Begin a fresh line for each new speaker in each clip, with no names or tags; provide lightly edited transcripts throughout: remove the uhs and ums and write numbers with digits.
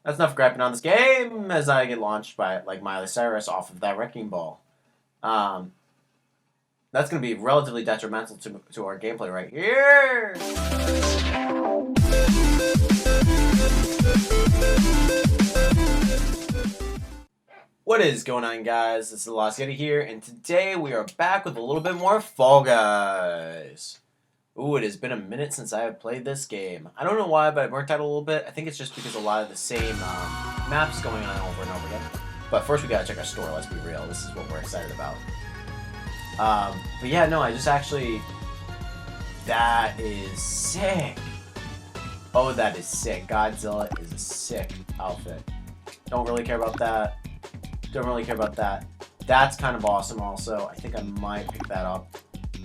That's enough griping on this game as I get launched by like Miley Cyrus off of that wrecking ball. Um, that's going to be relatively detrimental to our gameplay right here. What is going on, guys? This is LostYeti here, and today we are back with a little bit more Fall Guys. Ooh, it has been a minute since I have played this game. I don't know why, but I worked out a little bit. I think it's just because a lot of the same maps going on over and over again. But first we gotta check our store, let's be real. This is what we're excited about. But yeah, no, I just actually... That is sick. Oh, that is sick. Godzilla is a sick outfit. Don't really care about that. Don't really care about that. That's kind of awesome also. I think I might pick that up.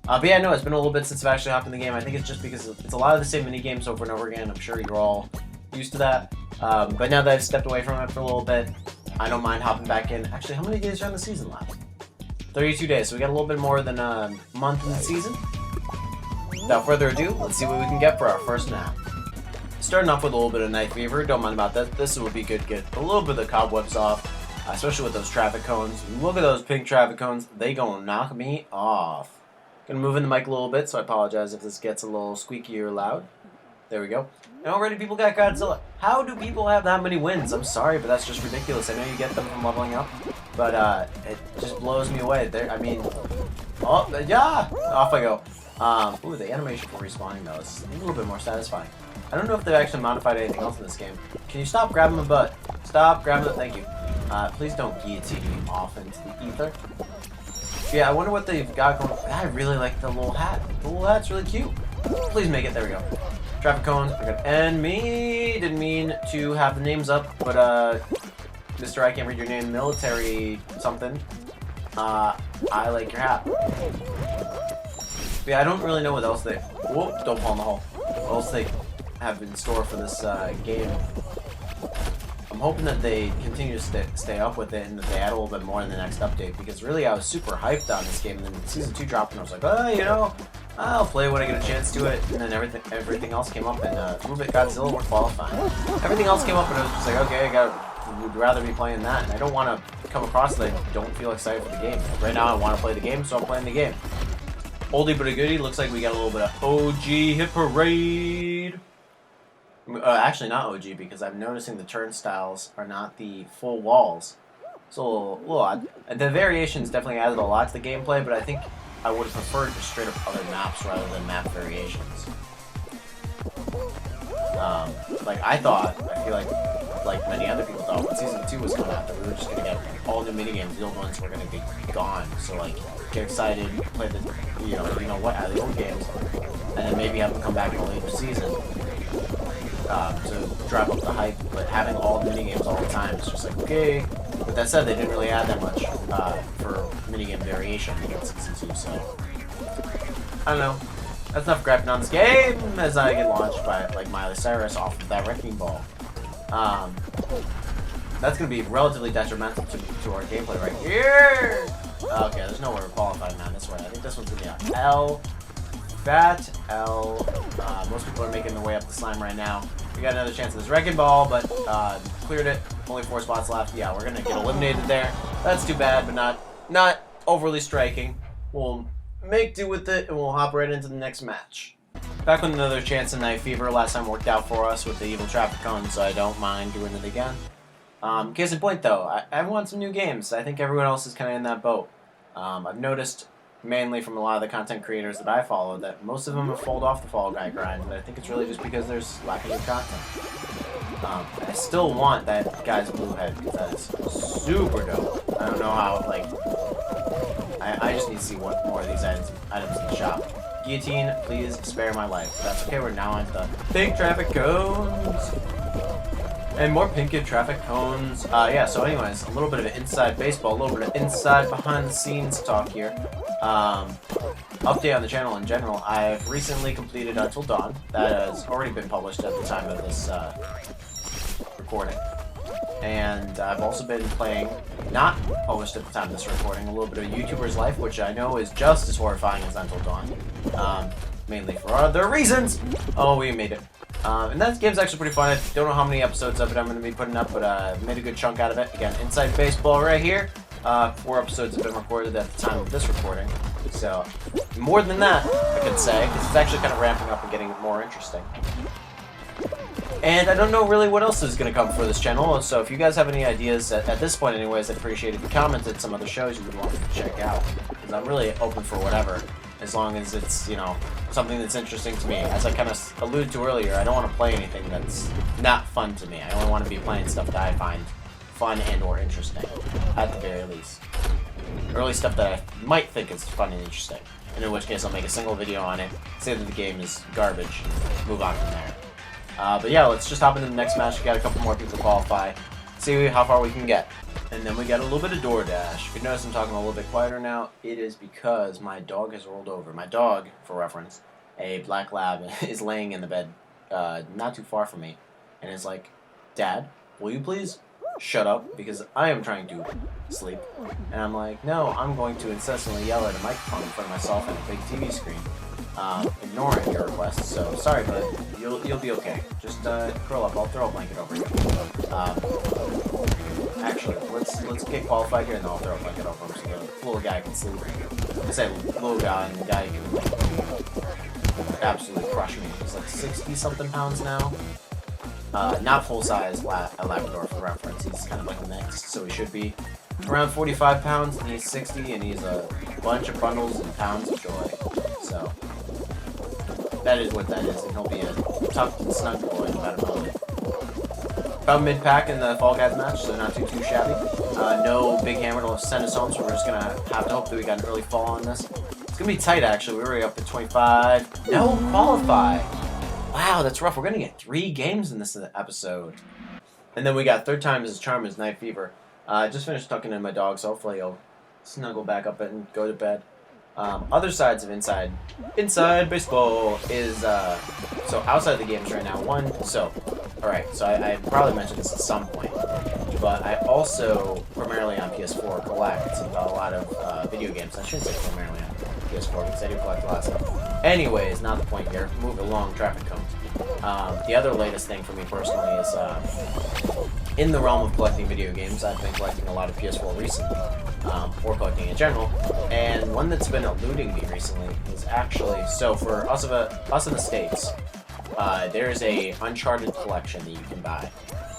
But yeah, no, it's been a little bit since I've actually hopped in the game. I think it's just because it's a lot of the same mini games over and over again. I'm sure you're all used to that. But now that I've stepped away from it for a little bit, I don't mind hopping back in. Actually, how many days are in the season left? 32 days, so we got a little bit more than a month in the season. Without further ado, let's see what we can get for our first map. Starting off with a little bit of night fever, don't mind about that. This would be good to get a little bit of the cobwebs off, especially with those traffic cones. Look at those pink traffic cones, they gonna knock me off. Gonna move in the mic a little bit, so I apologize if this gets a little squeaky or loud. There we go. And already people got Godzilla. How do people have that many wins? I'm sorry, but that's just ridiculous. I know you get them from leveling up, but it just blows me away. I mean, oh, yeah! Off I go. Ooh, the animation for respawning, though, is a little bit more satisfying. I don't know if they've actually modified anything else in this game. Can you stop grabbing my butt? Stop grabbing it, thank you. Please don't guillotine me off into the ether. Yeah, I wonder what they've got going. I really like the little hat. The little hat's really cute. Please make it. There we go. Traffic cones are gonna end me. Didn't mean to have the names up, but Mr. I can't read your name. Military something. I like your hat. Yeah, I don't really know what else they. Whoop! Don't fall in the hole. What else they have in store for this game? I'm hoping that they continue to stay up with it and that they add a little bit more in the next update, because really I was super hyped on this game, and then Season 2 dropped and I was like, oh, you know, I'll play when I get a chance to it, and then everything else came up, and Move It Godzilla were qualifying. Everything else came up and I was just like, okay, would rather be playing that, and I don't want to come across that I don't feel excited for the game. Right now I want to play the game, so I'm playing the game. Oldie but a goodie, looks like we got a little bit of OG Hit Parade. Actually not OG, because I'm noticing the turnstiles are not the full walls. It's a little odd. The variations definitely added a lot to the gameplay, but I think I would have preferred just straight up other maps rather than map variations. I feel like many other people thought when Season 2 was coming out that we were just going to get all new minigames, the old ones were going to be gone. So like, get excited, play the, you know what, out of the old games, and then maybe have them come back in a later season. To drive up the hype, but having all the minigames all the time is just like, okay. With that said, they didn't really add that much for minigame variation in Season 2, so I don't know. That's enough griping on this game as I get launched by like Miley Cyrus off of that wrecking ball. That's going to be relatively detrimental to our gameplay right here. Okay, there's no way we're qualifying now this way. I think this one's going to be on L. Fat L. Most people are making their way up the slime right now. We got another chance at this wrecking ball, but cleared it. Only 4 spots left. Yeah, we're gonna get eliminated there. That's too bad, but not overly striking. We'll make do with it, and we'll hop right into the next match. Back with another chance at Night Fever. Last time worked out for us with the evil traffic cone, so I don't mind doing it again. Case in point, though, I want some new games. I think everyone else is kind of in that boat. I've noticed, mainly from a lot of the content creators that I follow, that most of them have fallen off the Fall Guy grind, but I think it's really just because there's lack of new content. I still want that guy's blue head, because that is super dope. I don't know how, like, I just need to see what more of these items in the shop. Guillotine, please spare my life. But that's okay, we're now on the pink traffic cones. And more pink traffic cones. Yeah, so anyways, a little bit of inside baseball, a little bit of inside behind the scenes talk here. Update on the channel in general. I've recently completed Until Dawn. That has already been published at the time of this recording. And I've also been playing, not published at the time of this recording, a little bit of YouTuber's Life, which I know is just as horrifying as Until Dawn. Mainly for other reasons. Oh, we made it. And that game's actually pretty fun. I don't know how many episodes of it I'm going to be putting up, but I made a good chunk out of it. Again, Inside Baseball right here. 4 episodes have been recorded at the time of this recording. So, more than that, I could say, because it's actually kind of ramping up and getting more interesting. And I don't know really what else is going to come for this channel, so if you guys have any ideas, at this point anyways, I'd appreciate if you commented some other shows you would want me to check out. Because I'm really open for whatever, as long as it's, you know, something that's interesting to me. As I kind of alluded to earlier, I don't want to play anything that's not fun to me. I only want to be playing stuff that I find fun and or interesting, at the very least. Or at least stuff that I might think is fun and interesting. And in which case I'll make a single video on it, say that the game is garbage, move on from there. But yeah, let's just hop into the next match. We got a couple more people to qualify, see how far we can get. And then we got a little bit of DoorDash. If you notice I'm talking a little bit quieter now, it is because my dog has rolled over. My dog, for reference, a black lab, is laying in the bed not too far from me. And is like, Dad, will you please shut up? Because I am trying to sleep. And I'm like, no, I'm going to incessantly yell at a microphone in front of myself and a big TV screen. Ignoring your request, so sorry, but you'll be okay. Just curl up. I'll throw a blanket over you. Actually, let's get qualified here, and then I'll throw a blanket over him so the little guy can sleep. I say little guy, and the guy can absolutely crush me. He's like 60-something pounds now. Not full size Labrador for reference. He's kind of like a mix, so he should be around 45 pounds, and he's 60, and he's a bunch of bundles and pounds of joy. So that is what that is, and he'll be a tough and snug boy in about a moment. About mid-pack in the Fall Guys match, so not too shabby. No big hammer to send us home, so we're just going to have to hope that we got an early fall on this. It's going to be tight, actually. We're already up to 25. No qualify. Wow, that's rough. We're going to get 3 games in this episode. And then we got third time as charm as Night Fever. Just finished tucking in my dog, so hopefully he'll snuggle back up and go to bed. Other sides of Inside Baseball is, so outside of the games right now, alright, so I probably mentioned this at some point, but I also, primarily on PS4, collect a lot of video games. I shouldn't say primarily on PS4, because I do collect a lot of stuff. Anyways, not the point here. Move along, traffic cones. The other latest thing for me personally is, in the realm of collecting video games, I've been collecting a lot of PS4 recently, or collecting in general, and one that's been eluding me recently is actually, so for us in the States, there is a Uncharted collection that you can buy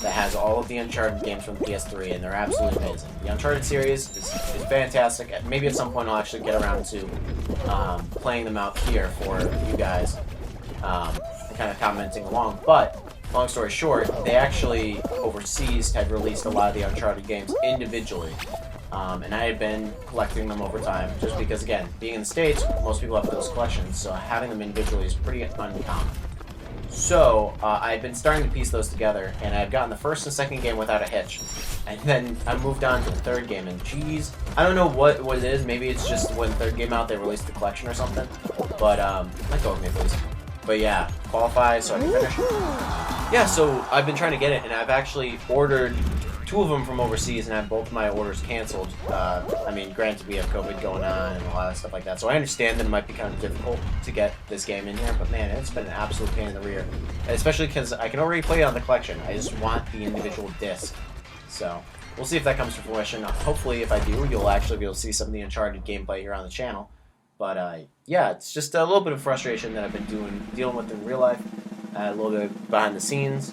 that has all of the Uncharted games from the PS3, and they're absolutely amazing. The Uncharted series is fantastic. Maybe at some point I'll actually get around to playing them out here for you guys, and kind of commenting along, but long story short, they actually, overseas, had released a lot of the Uncharted games individually. And I had been collecting them over time, just because, again, being in the States, most people have those collections, so having them individually is pretty uncommon. So, I had been starting to piece those together, and I had gotten the first and second game without a hitch. And then I moved on to the third game, and geez, I don't know what it is. Maybe it's just when the third game out, they released the collection or something. But, let go of me, please. But yeah, qualify so I can finish. Yeah, so I've been trying to get it, and I've actually ordered 2 of them from overseas, and I have both my orders canceled. I mean, granted, we have COVID going on and a lot of stuff like that, so I understand that it might be kind of difficult to get this game in here, but man, it's been an absolute pain in the rear. Especially because I can already play it on the collection. I just want the individual disc. So, we'll see if that comes to fruition. Hopefully, if I do, you'll actually be able to see some of the Uncharted gameplay here on the channel. But, yeah, it's just a little bit of frustration that I've been dealing with in real life. A little bit behind the scenes,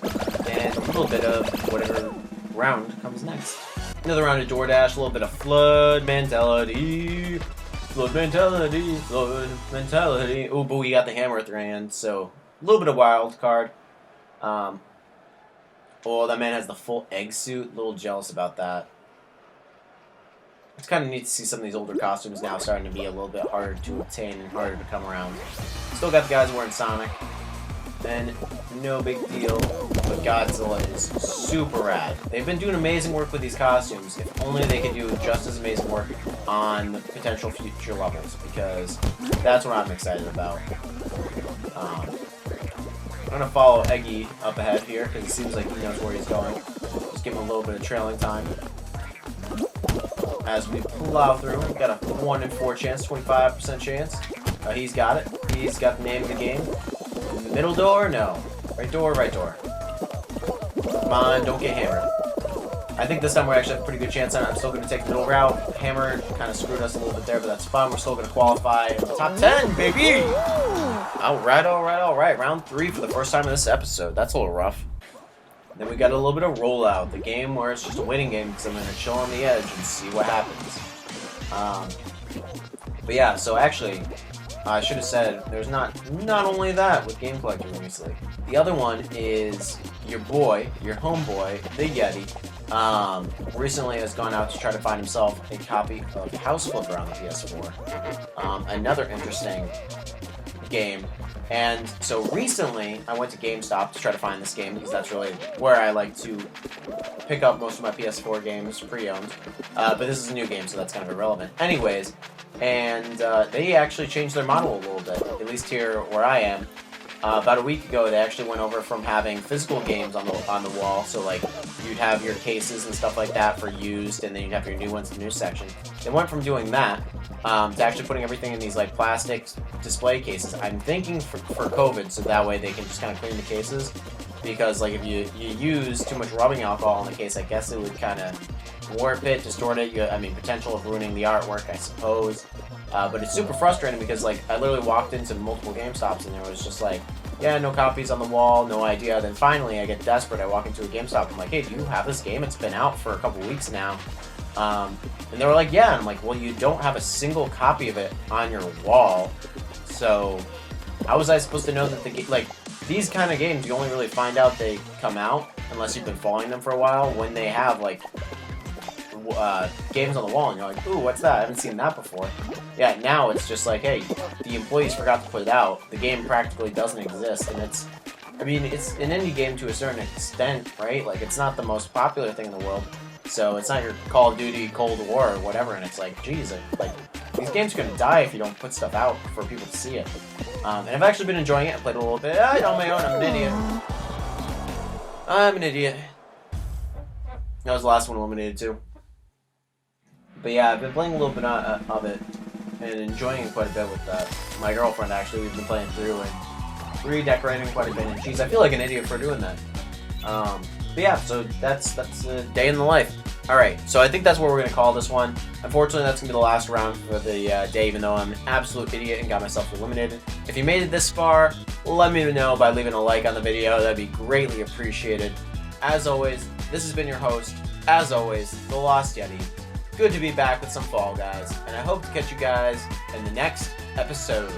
and a little bit of whatever round comes next. Another round of DoorDash, a little bit of flood mentality. Flood mentality, flood mentality. Oh, but we got the hammer at the end, so a little bit of wild card. Oh, that man has the full egg suit. A little jealous about that. It's kind of neat to see some of these older costumes now starting to be a little bit harder to obtain and harder to come around. Still got the guys wearing Sonic. And no big deal, but Godzilla is super rad. They've been doing amazing work with these costumes. If only they could do just as amazing work on the potential future levels, because that's what I'm excited about. I'm going to follow Eggy up ahead here, because it seems like he knows where he's going. Just give him a little bit of trailing time. As we plow through, we've got a 1 in 4 chance, 25% chance. He's got it. He's got the name of the game. Middle door? No. Right door, right door. Come on, don't get hammered. I think this time we actually have a pretty good chance on it. I'm still going to take the middle route. Hammer kind of screwed us a little bit there, but that's fun. We're still going to qualify in the top 10, baby! Alright, alright, alright. Round 3 for the first time in this episode. That's a little rough. Then we got a little bit of rollout. The game where it's just a waiting game because I'm going to chill on the edge and see what happens. But yeah, so actually, I should have said, there's not only that with Game Collector recently. The other one is your boy, your homeboy, TheYeti. Recently has gone out to try to find himself a copy of House Flipper on the PS4. Another interesting game. And so recently, I went to GameStop to try to find this game because that's really where I like to pick up most of my PS4 games pre-owned. But this is a new game, so that's kind of irrelevant. Anyways, and they actually changed their model a little bit, at least here where I am. About a week ago, they actually went over from having physical games on the wall, so like you'd have your cases and stuff like that for used, and then you'd have your new ones in the new section. They went from doing that to actually putting everything in these like plastic display cases. I'm thinking for COVID, so that way they can just kind of clean the cases. Because like if you use too much rubbing alcohol in the case, I guess it would kind of warp it, distort it. Potential of ruining the artwork, I suppose. But it's super frustrating because like I literally walked into multiple GameStops and there was just like, yeah, no copies on the wall, no idea. Then finally I get desperate. I walk into a GameStop. I'm like, hey, do you have this game? It's been out for a couple weeks now. And they were like, yeah. And I'm like, well, you don't have a single copy of it on your wall. So how was I supposed to know that these kind of games, you only really find out they come out unless you've been following them for a while when they have like games on the wall and you're like, ooh, what's that? I haven't seen that before. Yeah, now it's just like, hey, the employees forgot to put it out. The game practically doesn't exist, and it's an indie game to a certain extent, right? Like, it's not the most popular thing in the world, so it's not your Call of Duty, Cold War, or whatever, and it's like, geez, like, these games are gonna die if you don't put stuff out for people to see it. And I've actually been enjoying it. I played a little bit. On my own, I'm an idiot. I'm an idiot. That was the last one eliminated, too. But yeah, I've been playing a little bit of it and enjoying it quite a bit with my girlfriend, actually. We've been playing through and redecorating quite a bit, and geez, I feel like an idiot for doing that. But yeah, so that's a day in the life. Alright, so I think that's what we're going to call this one. Unfortunately, that's going to be the last round for the day, even though I'm an absolute idiot and got myself eliminated. If you made it this far, let me know by leaving a like on the video. That'd be greatly appreciated. As always, this has been your host, as always, TheLostYeti. Good to be back with some Fall Guys, and I hope to catch you guys in the next episode.